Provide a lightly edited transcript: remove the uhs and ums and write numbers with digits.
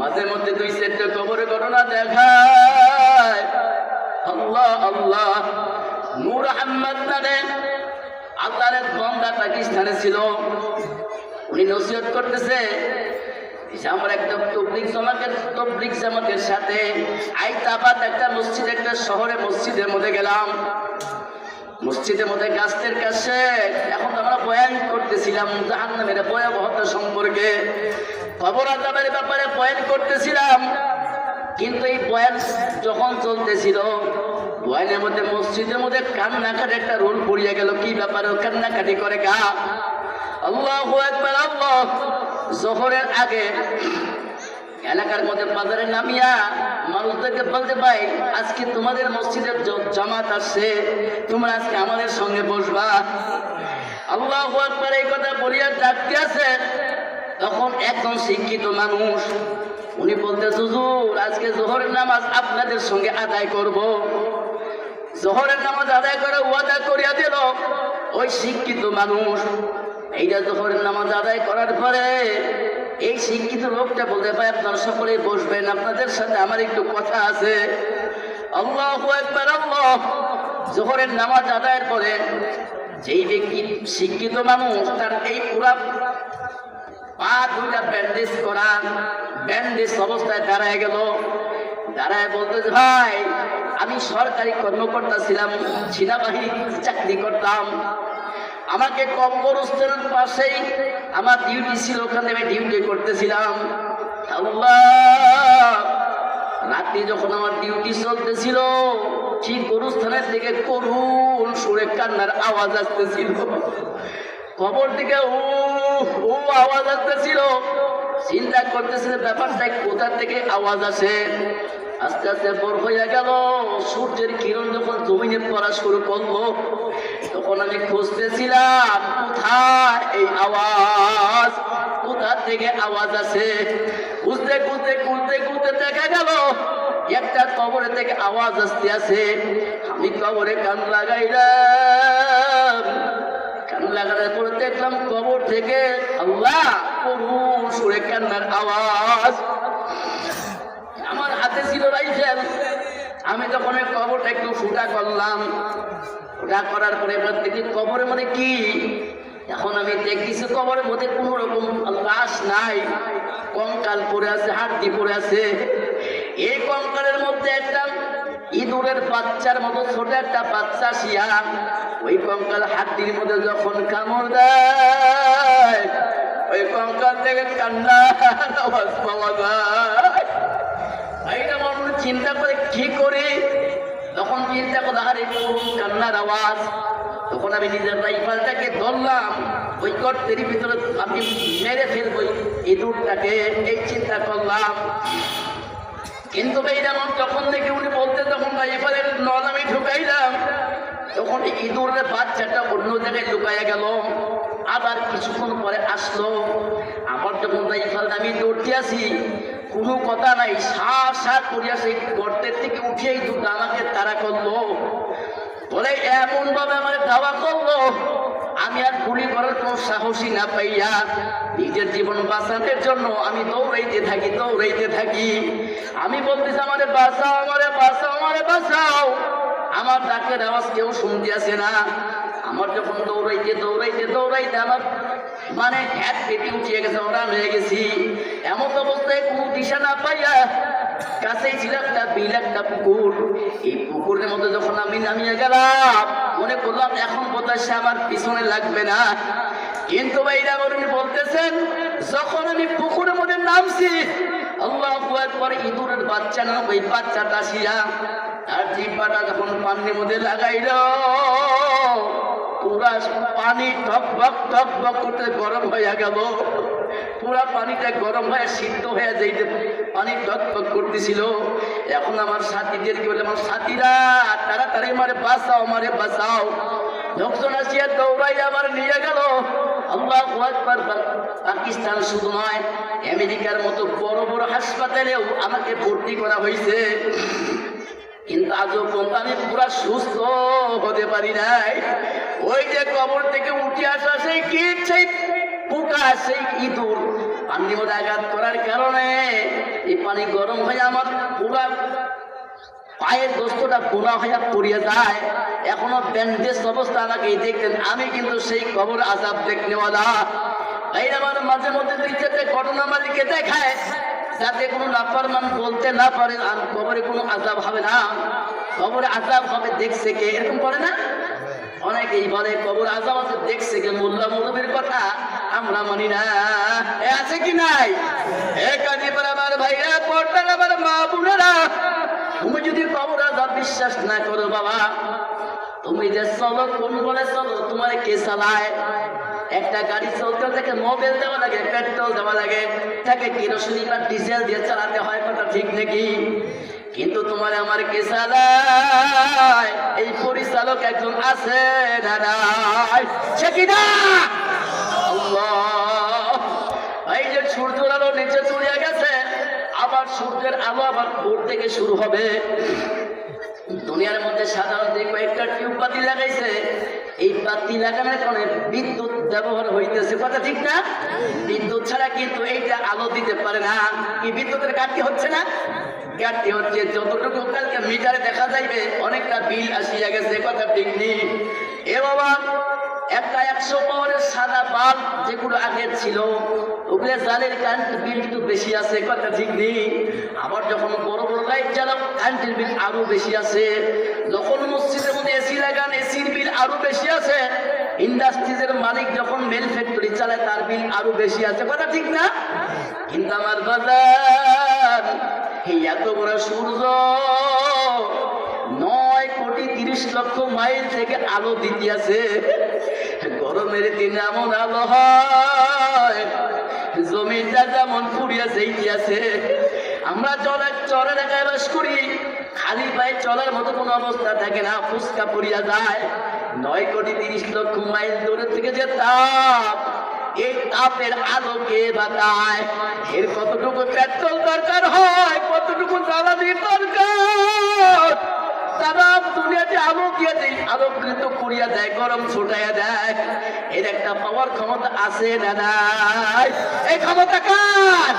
মাঝে মধ্যে দুই চারটা কবরের ঘটনা দেখায়। আল্লাহ আল্লাহ। নূর আহমদ নামে আল্লাহর বান্দা পাকিস্তানে ছিল। উনি নসিহত করতেছে, আমার একটা তবলিগ জামাতের সাথে আইতাবাদ একটা মসজিদ, একটা শহরে মসজিদের মধ্যে গেলাম। মসজিদের মধ্যে গাছের কাছে এখন আমরা বয়ান করতেছিলাম জাহান্নামের ভয়াবহতা সম্পর্কে, কবর আযাবের ব্যাপারে বয়ান করতেছিলাম। কিন্তু এই বয়ান যখন চলতেছিল, বয়ানের মধ্যে মসজিদের মধ্যে কান্নাকাটি একটা রোল পড়িয়া গেল। কি ব্যাপারে কান্নাকাটি করে গা? আল্লাহু আকবার আল্লাহ। জোহরের আগে এলাকার মধ্যে বাজারে নামিয়া মানুষদেরকে বলতে পাই, আজকে তোমাদের মসজিদের জামাত আসছে, তোমরা আজকে আমাদের সঙ্গে বসবা। আল্লাহু আকবার এই কথা বলিয়া ডাকতে আছে। তখন একজন শিক্ষিত মানুষ উনি বলতে, হুজুর আজকে জোহরের নামাজ আপনাদের সঙ্গে আদায় করব। জোহরের নামাজ আদায় করে ওয়াদা করিয়া দিল ওই শিক্ষিত মানুষ। এইটা জোহরের নামাজ আদায় করার পরে এই শিক্ষিত লোকটা বলতে পারে, আপনারা সকলেই বসবেন, আপনাদের সাথে আমার একটু কথা আছে। আল্লাহু আকবার আল্লাহ। জোহরের নামাজ আদায়ের পরে যেই ব্যক্তি শিক্ষিত মানুষ, তার এই পুরা পা দুইটা ব্যান্ডেজ করা, ব্যান্ডেজ অবস্থায় দাঁড়ায় গেল। দাঁড়ায় বলতেছে, ভাই আমি সরকারি কর্মকর্তা ছিলাম, সেনাবাহিনী চাকরি করতাম, আমাকে কবরস্থানের পাশেই আমার ডিউটি ছিল, ওখানে আমি ডিউটি করতেছিলাম। আল্লাহ, রাতে যখন আমার ডিউটি চলতেছিল, ঠিক কবরস্থানের দিকে করুণ সুরে কান্নার আওয়াজ আসতেছিল। কবর দিকে ও আওয়াজ আসতেছিল। চিন্তা করতেছিল ব্যাপারটা কোথা থেকে আওয়াজ আসে। আস্তে আস্তে ভোর হয়ে গেল। সূর্যের কিরণ যখন জমিনে পড়া শুরু করলো, তখন আমি খুঁজতেছিলাম কোথায় এই আওয়াজ, কোথা থেকে আওয়াজ আসে। খুঁজতে খুঁজতে খুঁজতে খুঁজতে দেখা গেল একটা কবরে থেকে আওয়াজ আসতে আছে। আমি কবরে কান লাগাইলাম। কান লাগানোর পরে দেখলাম কবর থেকে আল্লাহ করুণ সুরে কান্নার আওয়াজ। আমার হাতে ছিল রাইফেল। আমি তখন ওই কবরটা একটু ফুটা করলাম। ফুটা করার পরে এবার দেখি কবরের মধ্যে কি। এখন আমি দেখতেছি কবরের মধ্যে কোনো রকম লাশ নাই, কঙ্কাল পড়ে আছে, হাড্ডি পড়ে আছে। এই কঙ্কালের মধ্যে একটা ইঁদুরের বাচ্চার মতো ছোট একটা বাচ্চা শিয়া ওই কঙ্কাল হাড্ডির মধ্যে যখন কামড় দেয়, ওই কঙ্কাল থেকে কান্নার আওয়াজ পাওয়া যায়। এইটা মানুষ চিন্তা করে কি করি, তখন চিন্তা করে আরে কান্নার আওয়াজ। তখন আমি নিজের রাইফেলটাকে ধরলাম, ওই গর্তের ভিতরে আমি মেরে ফেলবো ইঁদুরটাকে, এই চিন্তা করলাম। কিন্তু এইরকম যখন দেখি উনি বলতে, তখন রাইফেলের নল আমি ঢুকাইলাম, তখন ইঁদুরের বাচ্চাটা অন্য জায়গায় লুকাইয়া গেল। আবার কিছুক্ষণ পরে আসলো। আমার যখন রাইফেল আমি দৌড়তে আসি, কোনো কথা নাই, সার করিয়া সেই গর্তের থেকে উঠিয়েই দুটো আমাকে তাড়া করলো। বলে এমন ভাবে আমার ধাওয়া করলো, আমি আর গুলি করার কোনো সাহসী না পাইয়া নিজের জীবন বাঁচানোর জন্য আমি দৌড়াইতে থাকি। আমি বলতেছি, আমারে বাঁচাও, আমারে বাঁচাও, আমারে বাঁচাও। আমার ডাকের আওয়াজ কেউ শুনতে আসে না। আমার যখন দৌড়াইতে আমার মানে এক পেটে উঠিয়ে গেছে, ওরান হয়ে গেছি। এমন অবস্থায় কোনো দিশা না পাইয়া কাছেই ছিল একটা বিল, একটা পুকুর। এই পুকুরের মধ্যে যখন আমি নামিয়ে গেলাম, মনে করলাম এখন বোধহয় সে আমার পিছনে লাগবে না। কিন্তু ভাইরা উনি বলতেছেন, যখন আমি পুকুরের মধ্যে নামছি, আল্লাহু আকবার, ইঁদুরের বাচ্চা না ওই বাচ্চাটা আসিয়া আর জিহ্বাটা যখন পানির মধ্যে লাগাইল, পুরা পানি টক করতে গরম হয়ে গেল। পুরা পানিটা গরম হয়ে সিদ্ধ হয়ে যাইতে পানি টক করতেছিল। এখন আমার সাথীদের কি বলে, আমার সাথীরা তাড়াতাড়ি মারে বাঁচাও। লোকজন আসিয়া দৌড়াই আমার নিয়ে গেল। আল্লাহু আকবার। পাকিস্তান শুধু নয়, আমেরিকার মতো বড় বড় হাসপাতালেও আমাকে ভর্তি করা হয়েছে। কিন্তু আজও পর্যন্ত আমি পুরা সুস্থ হতে পারি নাই। ওই যে কবর থেকে উঠে আসা সেই কীট, সেই পোকা, সেই ইঁদুর পানির মধ্যে আঘাত করার কারণে এই পানি গরম হয়ে আমার পুরা পায়ের গোস্তটা বোনা হয়ে পড়িয়ে যায়, এখনো ব্যান্ডেজ অবস্থা আমাকে দেখতেন। আমি কিন্তু সেই কবর আযাব দেখনেওয়ালা। এই আমার মাঝে মধ্যে দুই চারটে ঘটনা মালিকে দেখায়, যাতে কোনো নাফরমান বলতে না পারে আর কবরে কোনো আযাব হবে না, কবরে আযাব হবে দেখছে কে, এরকম করে না অনেকেই বলে কবর আযাব আছে দেখছে কে। মোল্লা মুরব্বির কথা আমরা মানি না, এ আছে কি নাই? এ কাজীপুর আমার ভাইরা, পর্দার আমার মা বোনেরা, তুমি যদি কবর আযাব বিশ্বাস না করো বাবা, তুমি যে চলো কোন বলে চলো, তোমার কে চালায়? একটা গাড়ি চলতে থেকে মোবিল দেওয়া লাগে, পেট্রোল দেওয়া লাগে, তাকে কেরোসিন বা ডিজেল দিয়ে চালাতে হয়, কথা ঠিক নাকি? কিন্তু তোমার আমার কে চালায়? এই পরিচালক একজন আছে না নাই? সে কি না? আল্লাহ! এই যে সূর্যের আলো নিচে চলে গেছে, আবার সূর্যের আলো আবার ভোর থেকে শুরু হবে। দুনিয়ার মধ্যে সাধারণত কয়েকটা টিউব বাতি লাগাইছে, এই বাতি লাগানোর কারণে বিদ্যুৎ ব্যবহার হইতেছে, কথা ঠিক না? বিদ্যুৎ ছাড়া কিন্তু এইটা আলো দিতে পারে না। কি বিদ্যুতের ঘাটতি হচ্ছে না? ঘাটতি হচ্ছে। যতটুকু কালকে মিটারে দেখা যাইবে অনেকটা বিল আসিয়া গেছে, কথা ঠিক নেই? এ বাবা, একটা 100 পাওয়ারের সাদা বাল্ব যেগুলো আগে ছিল, ওগুলো জালের কারেন্ট বিল কিন্তু বেশি আছে, কথা ঠিক নেই? আবার যখন বড় বড় লাইট জ্বালাও, কারেন্টের বিল আরো বেশি আছে। যখন মসজিদের মধ্যে এসি লাগান, এসির বিল আরো বেশি আছে। ইন্ডাস্ট্রিজের মালিক যখন মেল ফ্যাক্টরি চালায়, তার বিল আরো বেশি আছে, কথা ঠিক না? কিন্তু আমার বাজার, এই এত বড় সূর্য 9,30,00,000 মাইল থেকে আলো দিতেছে। গরমের দিনে এমন আলো হয়, জমিটা যেমন পুড়িয়া যাইতেছে। আমরা চরে এলাকায় বাস করি, খালি পায়ে চলার মতো কোনো অবস্থা থাকে না, ফুসকা পড়িয়া যায়। 9,30,00,000 মাইল দূরে থেকে যে তাপ, এই তাপের আলোকে বাতায়, এর কতটুকু পেট্রোল দরকার হয়, কতটুকু জ্বালানি দরকার। তারা দুনিয়াতে আলো দিয়ে দেয়, আলোকৃত করিয়া দেয়, গরম ছুটাইয়া দেয়। এর একটা পাওয়ার ক্ষমতা আছে না নাই? এই ক্ষমতা কার?